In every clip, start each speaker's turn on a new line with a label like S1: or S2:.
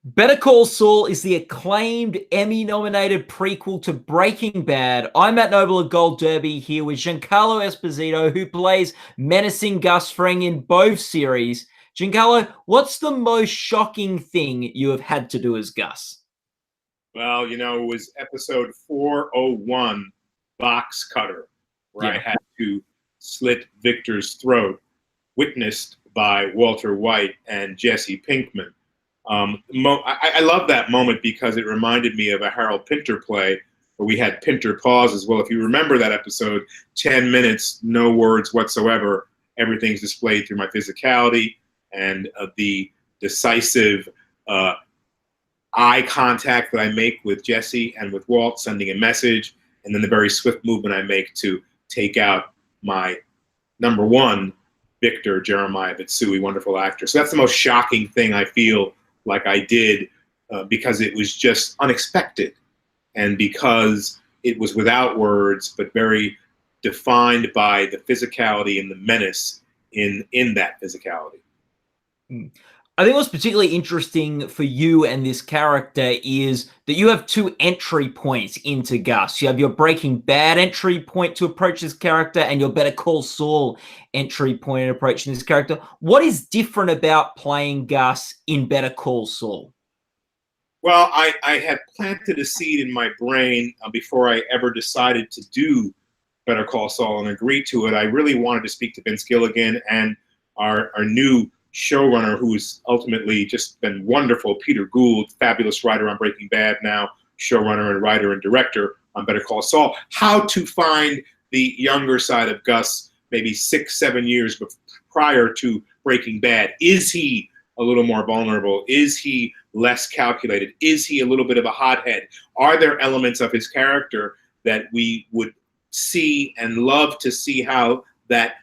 S1: Better Call Saul is the acclaimed Emmy-nominated prequel to Breaking Bad. I'm Matt Noble of Gold Derby here with Giancarlo Esposito, who plays menacing Gus Fring in both series. Giancarlo, what's the most shocking thing you have had to do as Gus?
S2: Well, it was episode 401, Box Cutter, where I had to slit Victor's throat, witnessed by Walter White and Jesse Pinkman. I love that moment because it reminded me of a Harold Pinter play where we had Pinter pause as well. If you remember that episode, 10 minutes, no words whatsoever. Everything's displayed through my physicality and the decisive eye contact that I make with Jesse and with Walt, sending a message, and then the very swift movement I make to take out my number one, Victor Jeremiah Bitsui, wonderful actor. So that's the most shocking thing I feel like I did because it was just unexpected and because it was without words, but very defined by the physicality and the menace in that physicality.
S1: I think what's particularly interesting for you and this character is that you have two entry points into Gus. You have your Breaking Bad entry point to approach this character and your Better Call Saul entry point in approaching this character. What is different about playing Gus in Better Call Saul?
S2: Well, I had planted a seed in my brain before I ever decided to do Better Call Saul and agree to it. I really wanted to speak to Vince Gilligan and our new showrunner, who's ultimately just been wonderful, Peter Gould, fabulous writer on Breaking Bad, now showrunner and writer and director on Better Call Saul, how to find the younger side of Gus maybe 6-7 years prior to Breaking Bad. Is he a little more vulnerable? Is he less calculated? Is he a little bit of a hothead? Are there elements of his character that we would see and love to see how that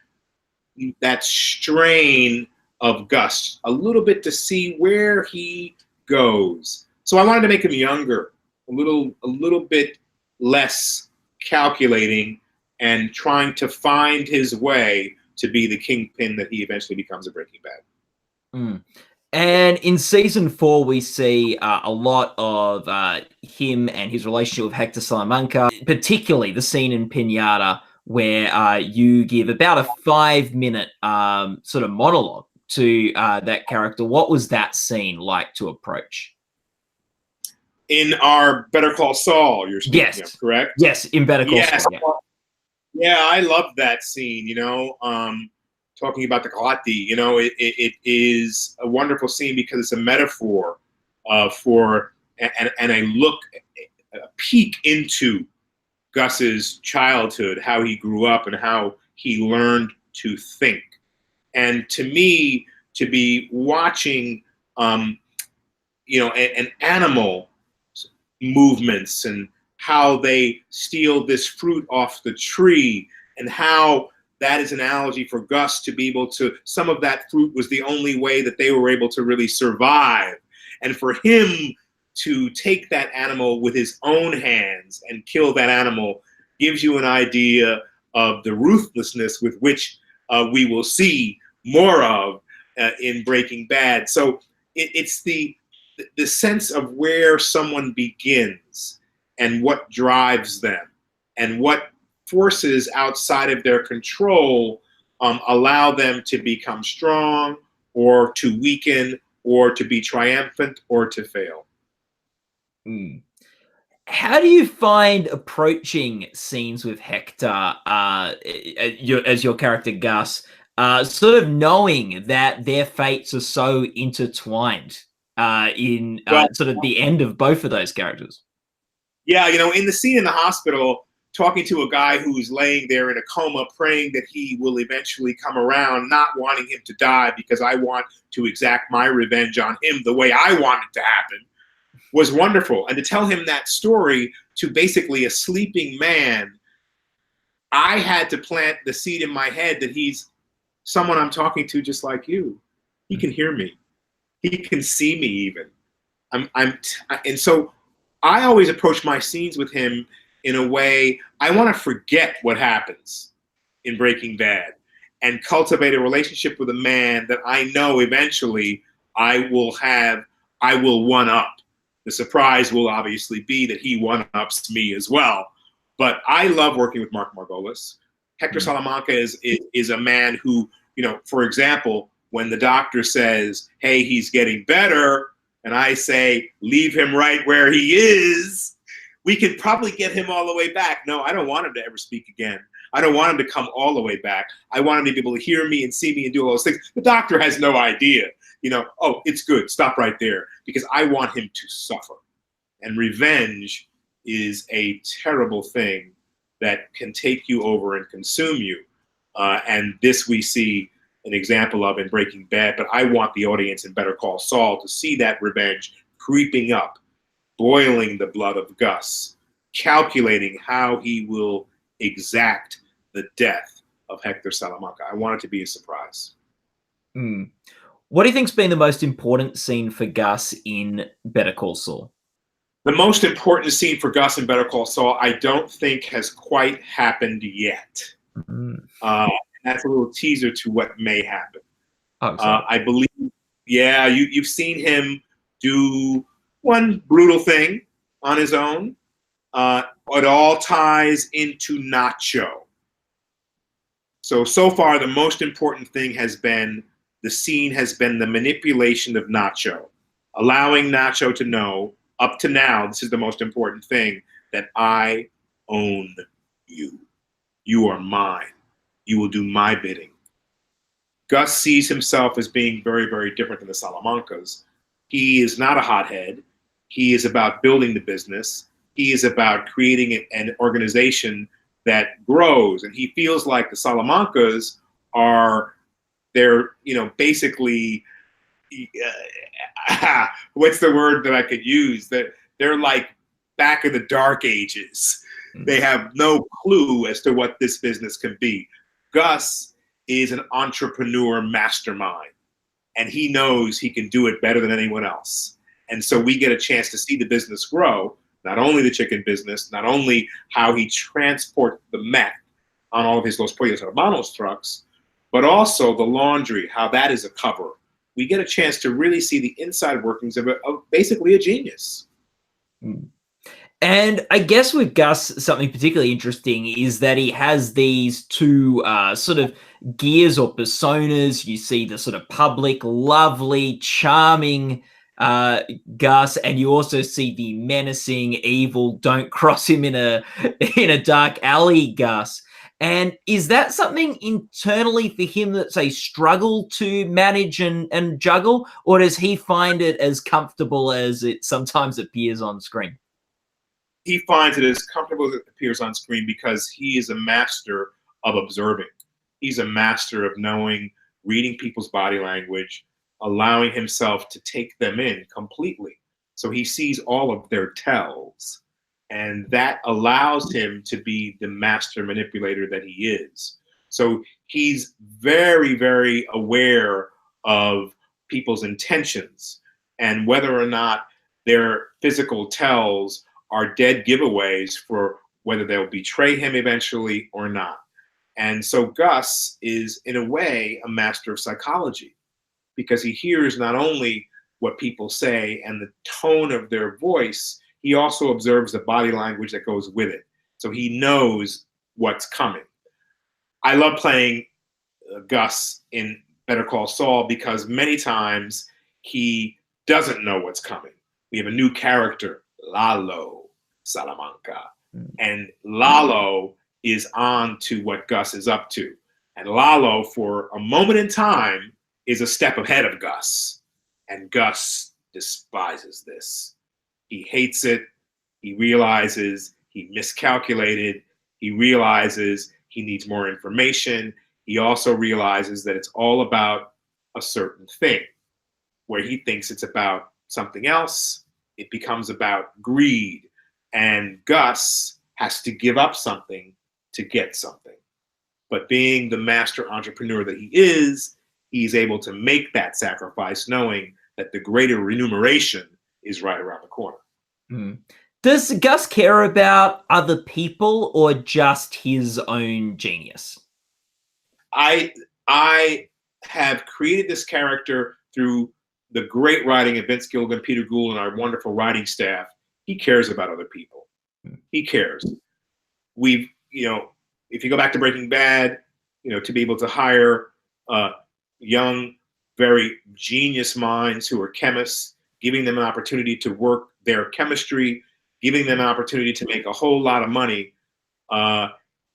S2: strain of Gus, a little bit to see where he goes. So I wanted to make him younger, a little bit less calculating, and trying to find his way to be the kingpin that he eventually becomes in Breaking Bad.
S1: And in season 4, we see a lot of him and his relationship with Hector Salamanca, particularly the scene in Pinata where you give about a 5-minute sort of monologue to that character. What was that scene like to approach?
S2: In our Better Call Saul, you're speaking of, correct?
S1: Yes, in Better Call Saul.
S2: Yeah, I love that scene, talking about the Galati, it is a wonderful scene because it's a metaphor for a peek into Gus's childhood, how he grew up and how he learned to think. And to me, to be watching, an animal movements and how they steal this fruit off the tree and how that is an analogy for Gus to be able to, some of that fruit was the only way that they were able to really survive. And for him to take that animal with his own hands and kill that animal gives you an idea of the ruthlessness with which we will see more of in Breaking Bad. So it's the sense of where someone begins and what drives them and what forces outside of their control allow them to become strong or to weaken or to be triumphant or to fail.
S1: How do you find approaching scenes with Hector as your character Gus, sort of knowing that their fates are so intertwined in sort of the end of both of those characters?
S2: Yeah, in the scene in the hospital, talking to a guy who's laying there in a coma, praying that he will eventually come around, not wanting him to die because I want to exact my revenge on him the way I want it to happen, was wonderful. And to tell him that story to basically a sleeping man, I had to plant the seed in my head that he's someone I'm talking to just like you. He can hear me. He can see me even. And so I always approach my scenes with him in a way, I want to forget what happens in Breaking Bad and cultivate a relationship with a man that I know eventually I will have I will one-up. The surprise will obviously be that he one-ups me as well. But I love working with Mark Margolis. Hector Salamanca is a man who, for example, when the doctor says, hey, he's getting better, and I say, leave him right where he is, we could probably get him all the way back. No, I don't want him to ever speak again. I don't want him to come all the way back. I want him to be able to hear me and see me and do all those things. The doctor has no idea, oh, it's good, stop right there, because I want him to suffer. And revenge is a terrible thing that can take you over and consume you. And this we see an example of in Breaking Bad, but I want the audience in Better Call Saul to see that revenge creeping up, boiling the blood of Gus, calculating how he will exact the death of Hector Salamanca. I want it to be a surprise.
S1: What do you think's been the most important scene for Gus in Better Call Saul?
S2: The most important scene for Gus in Better Call Saul, I don't think has quite happened yet. That's a little teaser to what may happen. I believe, you've seen him do one brutal thing on his own. It all ties into Nacho. So far, the most important thing has been the manipulation of Nacho, allowing Nacho to know, up to now, this is the most important thing, that I own you. You are mine. You will do my bidding. Gus sees himself as being very, very different than the Salamancas. He is not a hothead. He is about building the business. He is about creating an organization that grows. And he feels like the Salamancas are, basically, what's the word that I could use? That they're like back in the dark ages. They have no clue as to what this business can be. Gus is an entrepreneur mastermind, and he knows he can do it better than anyone else. And so we get a chance to see the business grow, not only the chicken business, not only how he transports the meth on all of his Los Pollos Hermanos trucks, but also the laundry, how that is a cover. We get a chance to really see the inside workings of basically a genius.
S1: And I guess with Gus, something particularly interesting is that he has these two sort of gears or personas. You see the sort of public, lovely, charming Gus, and you also see the menacing, evil, don't cross him in a dark alley Gus. And is that something internally for him that's a struggle to manage and juggle, or does he find it as comfortable as it sometimes appears on screen?
S2: He finds it as comfortable as it appears on screen because he is a master of observing. He's a master of knowing, reading people's body language, allowing himself to take them in completely. So he sees all of their tells, and that allows him to be the master manipulator that he is. So he's very, very aware of people's intentions and whether or not their physical tells are dead giveaways for whether they'll betray him eventually or not. And so Gus is, in a way, a master of psychology because he hears not only what people say and the tone of their voice, he also observes the body language that goes with it. So he knows what's coming. I love playing Gus in Better Call Saul because many times he doesn't know what's coming. We have a new character, Lalo Salamanca. And Lalo is on to what Gus is up to. And Lalo, for a moment in time, is a step ahead of Gus. And Gus despises this. He hates it. He realizes he miscalculated. He realizes he needs more information. He also realizes that it's all about a certain thing. Where he thinks it's about something else, it becomes about greed. And Gus has to give up something to get something. But being the master entrepreneur that he is, he's able to make that sacrifice knowing that the greater remuneration is right around the corner.
S1: Does Gus care about other people or just his own genius?
S2: I have created this character through the great writing of Vince Gilligan, Peter Gould, and our wonderful writing staff, he cares about other people. He cares. We've, if you go back to Breaking Bad, to be able to hire young, very genius minds who are chemists, giving them an opportunity to work their chemistry, giving them an opportunity to make a whole lot of money.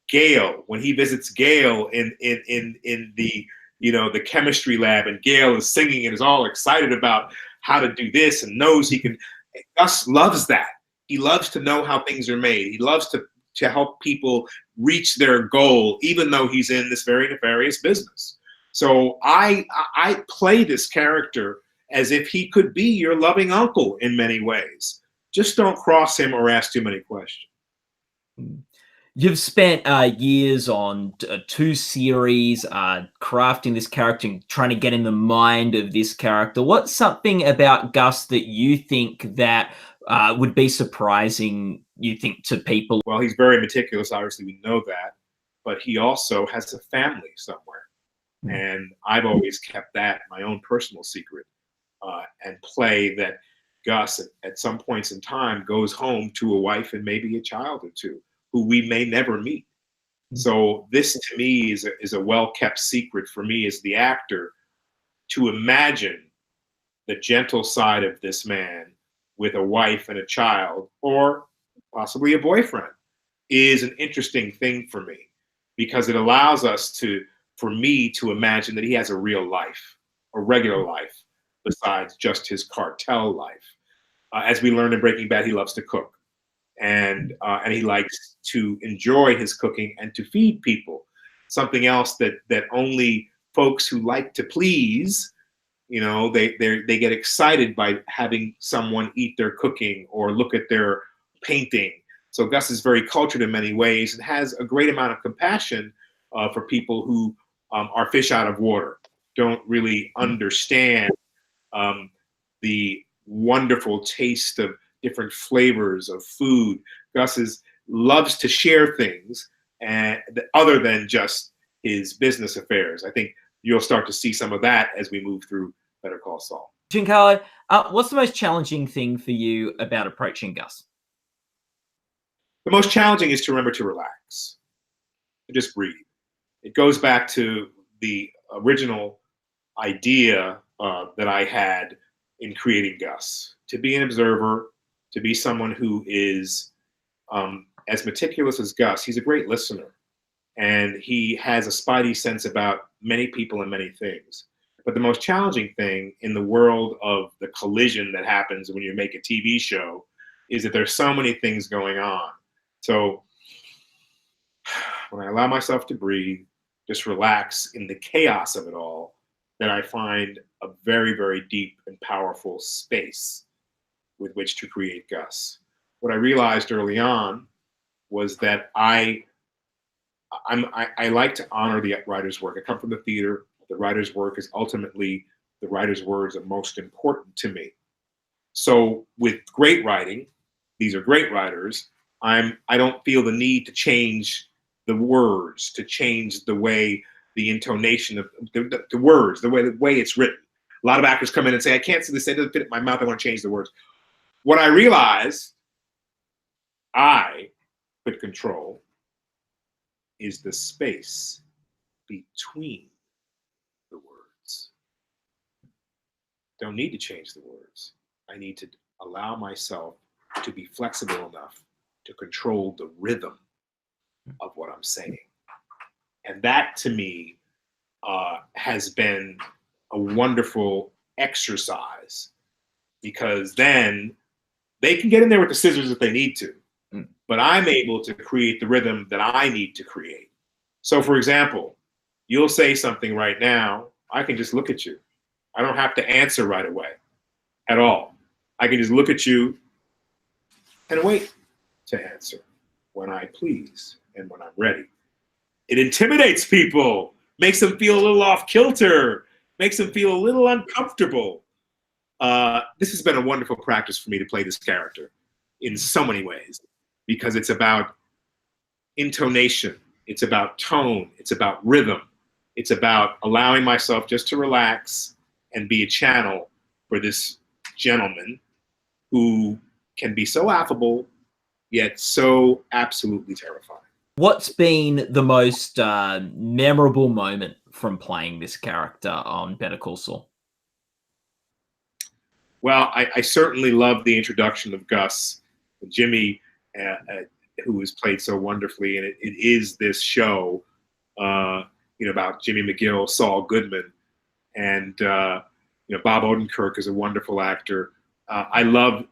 S2: Gail, when he visits Gail in the the chemistry lab, and Gail is singing and is all excited about how to do this and knows he can. Gus loves that. He loves to know how things are made. He loves to help people reach their goal, even though he's in this very nefarious business. So I play this character as if he could be your loving uncle in many ways. Just don't cross him or ask too many questions.
S1: You've spent years on 2 series crafting this character and trying to get in the mind of this character. What's something about Gus that you think that would be surprising, you think, to people?
S2: Well, he's very meticulous. Obviously, we know that. But he also has a family somewhere. And I've always kept that my own personal secret, and play that Gus, at some points in time, goes home to a wife and maybe a child or two, who we may never meet. So this, to me, is a well-kept secret for me as the actor, to imagine the gentle side of this man with a wife and a child, or possibly a boyfriend, is an interesting thing for me, because it allows us for me to imagine that he has a real life, a regular life, besides just his cartel life. As we learned in Breaking Bad, he loves to cook. And he likes to enjoy his cooking and to feed people. Something else that only folks who like to please, they get excited by having someone eat their cooking or look at their painting. So Gus is very cultured in many ways and has a great amount of compassion for people who are fish out of water, don't really understand the wonderful taste of different flavors of food. Gus loves to share things and other than just his business affairs. I think you'll start to see some of that as we move through Better Call Saul.
S1: Giancarlo, what's the most challenging thing for you about approaching Gus?
S2: The most challenging is to remember to relax, to just breathe. It goes back to the original idea that I had in creating Gus, to be an observer, to be someone who is as meticulous as Gus. He's a great listener, and he has a spidey sense about many people and many things. But the most challenging thing in the world of the collision that happens when you make a TV show is that there's so many things going on. So when I allow myself to breathe, just relax in the chaos of it all, then I find a very, very deep and powerful space with which to create Gus. What I realized early on was that I like to honor the writer's work. I come from the theater. The writer's work is ultimately, the writer's words are most important to me. So with great writing, these are great writers, I don't feel the need to change the words, to change the way, the intonation of the words, the way it's written. A lot of actors come in and say, I can't see this, it doesn't fit in my mouth, I want to change the words. What I realized I could control is the space between the words. Don't need to change the words. I need to allow myself to be flexible enough to control the rhythm of what I'm saying. And that, to me, has been a wonderful exercise, because then they can get in there with the scissors if they need to, but I'm able to create the rhythm that I need to create. So, for example, you'll say something right now, I can just look at you. I don't have to answer right away at all. I can just look at you and wait to answer when I please and when I'm ready. It intimidates people, makes them feel a little off kilter, makes them feel a little uncomfortable. This has been a wonderful practice for me to play this character in so many ways, because it's about intonation, it's about tone, it's about rhythm, it's about allowing myself just to relax and be a channel for for this gentleman who can be so affable, yet so absolutely terrifying.
S1: What's been the most memorable moment from playing this character on Better Call Saul?
S2: Well, I certainly love the introduction of Gus, Jimmy, who was played so wonderfully, and it is this show, about Jimmy McGill, Saul Goodman, and Bob Odenkirk is a wonderful actor. I love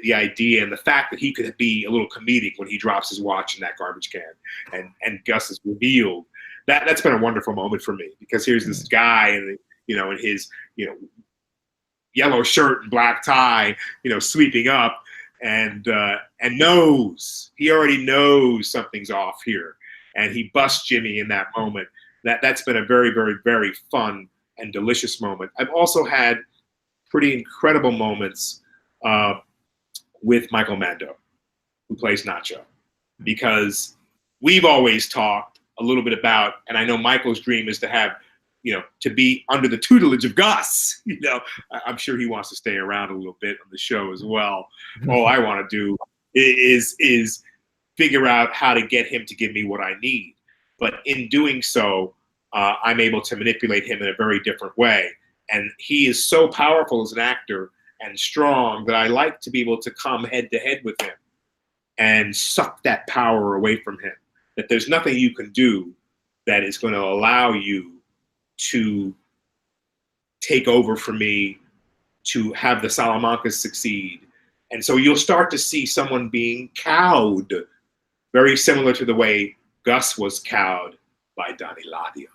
S2: the idea and the fact that he could be a little comedic when he drops his watch in that garbage can, and Gus is revealed. That's been a wonderful moment for me, because here's this guy, and in his yellow shirt and black tie, sweeping up, and he already knows something's off here, and he busts Jimmy in that moment. That's been a very, very, very fun and delicious moment. I've also had pretty incredible moments with Michael Mando, who plays Nacho, because we've always talked a little bit about, and I know Michael's dream is to have, to be under the tutelage of Gus. I'm sure he wants to stay around a little bit on the show as well. All I want to do is figure out how to get him to give me what I need. But in doing so, I'm able to manipulate him in a very different way. And he is so powerful as an actor and strong that I like to be able to come head to head with him and suck that power away from him. That there's nothing you can do that is going to allow you to take over for me, to have the Salamancas succeed. And so you'll start to see someone being cowed, very similar to the way Gus was cowed by Donnie Ladio.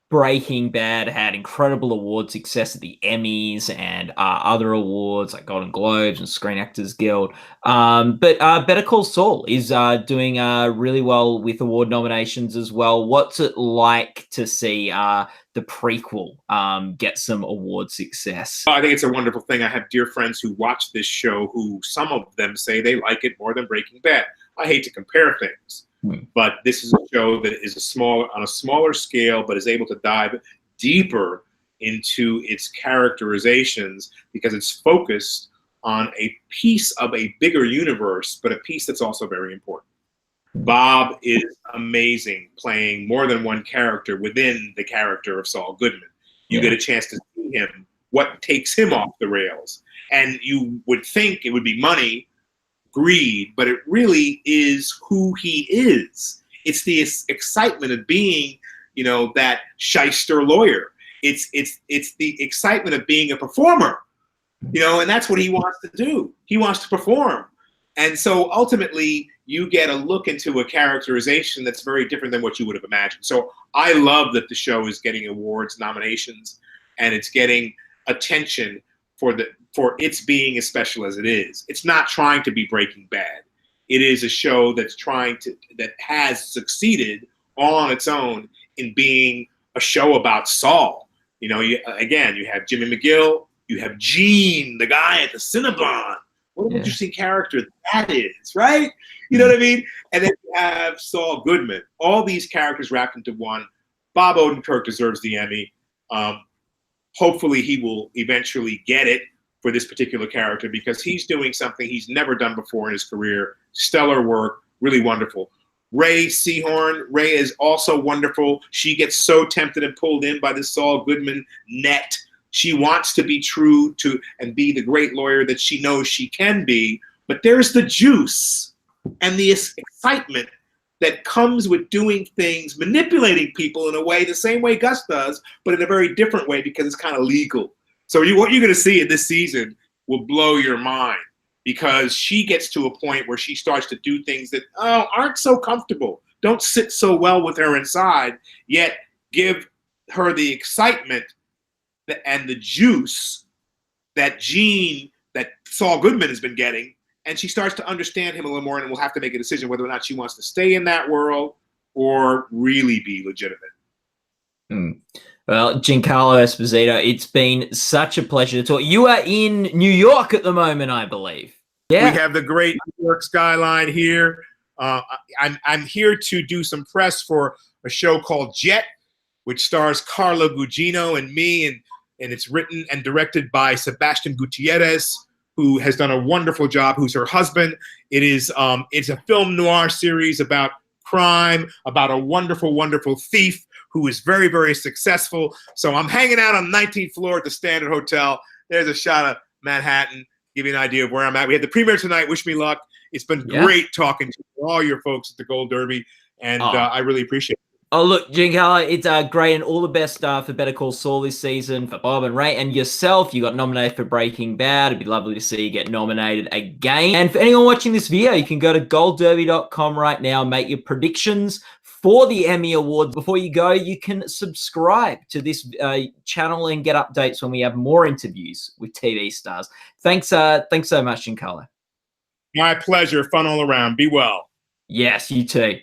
S1: Breaking Bad had incredible award success at the Emmys and other awards like Golden Globes and Screen Actors Guild. But Better Call Saul is doing really well with award nominations as well. What's it like to see the prequel get some award success?
S2: I think it's a wonderful thing. I have dear friends who watch this show who some of them say they like it more than Breaking Bad. I hate to compare things. But this is a show that is on a smaller scale, but is able to dive deeper into its characterizations, because it's focused on a piece of a bigger universe, but a piece that's also very important. Bob is amazing, playing more than one character within the character of Saul Goodman. You get a chance to see him, what takes him off the rails. And you would think it would be money, greed, but it really is who he is. It's the excitement of being, that shyster lawyer. It's the excitement of being a performer, and that's what he wants to do. He wants to perform. And so ultimately you get a look into a characterization that's very different than what you would have imagined. So I love that the show is getting awards, nominations, and it's getting attention for its being as special as it is. It's not trying to be Breaking Bad. It is a show that has succeeded on its own in being a show about Saul. You have Jimmy McGill, you have Gene, the guy at the Cinnabon. What an interesting character that is, right? You know what I mean? And then you have Saul Goodman. All these characters wrapped into one. Bob Odenkirk deserves the Emmy. Hopefully he will eventually get it for this particular character, because he's doing something he's never done before in his career. Stellar work, really wonderful. Ray is also wonderful. She gets so tempted and pulled in by this Saul Goodman net. She wants to be true to and be the great lawyer that she knows she can be, but there's the juice and the excitement that comes with doing things, manipulating people in a way, the same way Gus does, but in a very different way, because it's kind of legal. So what you're going to see in this season will blow your mind, because she gets to a point where she starts to do things that aren't so comfortable, don't sit so well with her inside, yet give her the excitement and the juice that Saul Goodman has been getting. And she starts to understand him a little more, and will have to make a decision whether or not she wants to stay in that world or really be legitimate.
S1: Well, Giancarlo Esposito, it's been such a pleasure to talk. You are in New York at the moment, I believe. Yeah.
S2: We have the great New York skyline here. I'm here to do some press for a show called Jet, which stars Carla Gugino and me, and and it's written and directed by Sebastian Gutierrez, who has done a wonderful job, who's her husband. It is it's a film noir series about crime, about a wonderful, wonderful thief who is very, very successful. So I'm hanging out on the 19th floor at the Standard Hotel. There's a shot of Manhattan, give you an idea of where I'm at. We had the premiere tonight. Wish me luck. It's been great talking to all your folks at the Gold Derby, and I really appreciate it.
S1: Oh, look, Giancarlo, it's great, and all the best for Better Call Saul this season, for Bob and Ray, and yourself. You got nominated for Breaking Bad. It'd be lovely to see you get nominated again. And for anyone watching this video, you can go to goldderby.com right now and make your predictions for the Emmy Awards. Before you go, you can subscribe to this channel and get updates when we have more interviews with TV stars. Thanks so much, Giancarlo.
S2: My pleasure. Fun all around. Be well.
S1: Yes, you too.